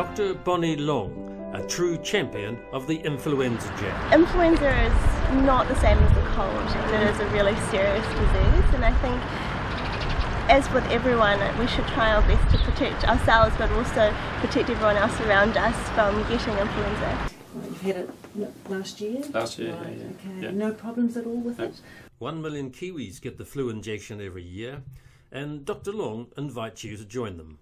Dr. Bonnie Leung, a true champion of the influenza jab. Influenza is not the same as the cold. It is a really serious disease, and I think, as with everyone, we should try our best to protect ourselves but also protect everyone else around us from getting influenza. You've had it last year? Last year, right, yeah. Okay. Yeah. No problems at all with it? 1 million Kiwis get the flu injection every year, and Dr. Leung invites you to join them.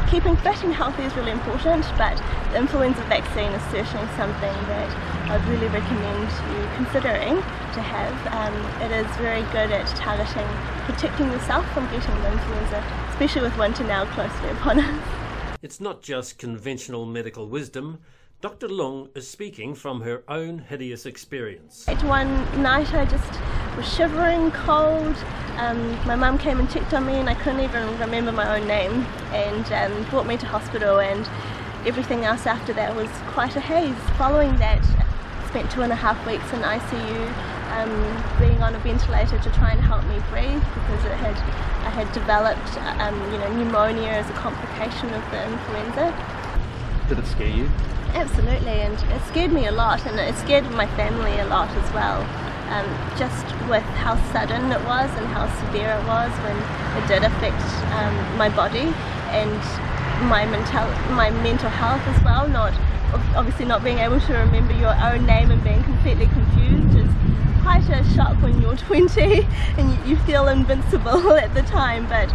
Keeping fit and healthy is really important, but the influenza vaccine is certainly something that I'd really recommend you considering to have. It is very good at targeting, protecting yourself from getting the influenza, especially with winter now closely upon us. It's not just conventional medical wisdom. Dr. Leung is speaking from her own hideous experience. One night I just was shivering, cold. My mum came and checked on me and I couldn't even remember my own name, and brought me to hospital, and everything else after that was quite a haze. Following that, I spent 2.5 weeks in ICU, being on a ventilator to try and help me breathe, because I had developed pneumonia as a complication of the influenza. Did it scare you? Absolutely, and it scared me a lot, and it scared my family a lot as well. Just with how sudden it was and how severe it was when it did affect my body and my mental health as well. Obviously not being able to remember your own name and being completely confused is quite a shock when you're 20 and you feel invincible at the time, but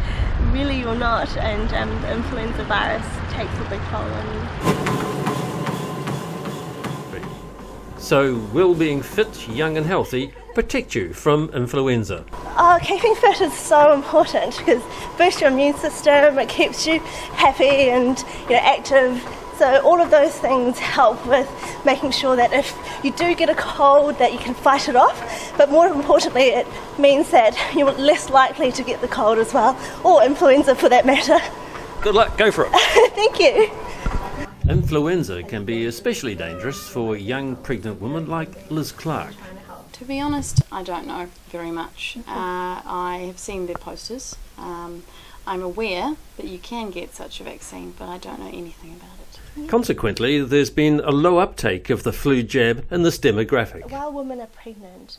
really you're not, and the influenza virus takes a big toll on you. So will being fit, young and healthy protect you from influenza? Keeping fit is so important because it boosts your immune system, it keeps you happy and active. So all of those things help with making sure that if you do get a cold that you can fight it off, but more importantly it means that you're less likely to get the cold as well, or influenza for that matter. Good luck, go for it. Thank you. Influenza can be especially dangerous for young pregnant women like Liz Clark. To be honest, I don't know very much. I have seen their posters. I'm aware that you can get such a vaccine, but I don't know anything about it. Consequently, there's been a low uptake of the flu jab in this demographic. While women are pregnant,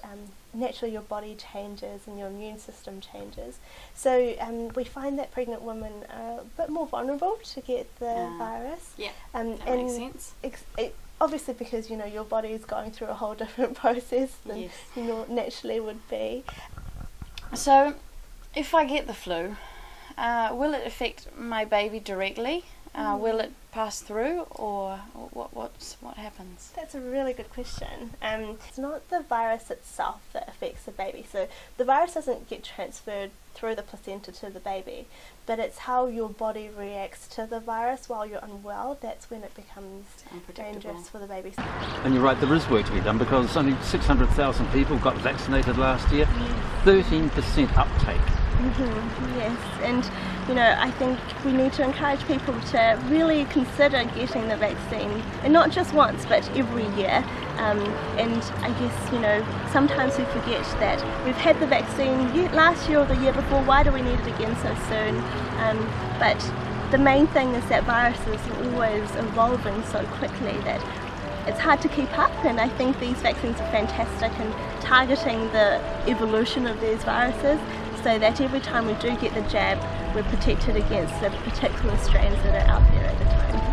naturally your body changes and your immune system changes. So we find that pregnant women are a bit more vulnerable to get the virus. Yeah, that makes sense. Obviously because your body is going through a whole different process than you naturally would be. So if I get the flu, will it affect my baby directly? Will it pass through, or what happens? That's a really good question. It's not the virus itself that affects the baby. So the virus doesn't get transferred through the placenta to the baby, but it's how your body reacts to the virus while you're unwell. That's when it becomes dangerous for the baby. And you're right, there is work to be done, because only 600,000 people got vaccinated last year. 13% uptake. Yes, and I think we need to encourage people to really consider getting the vaccine, and not just once but every year. And I guess sometimes we forget that we've had the vaccine last year or the year before. Why do we need it again so soon? But the main thing is that viruses are always evolving so quickly that it's hard to keep up, and I think these vaccines are fantastic in targeting the evolution of these viruses, so that every time we do get the jab, we're protected against the particular strains that are out there at the time.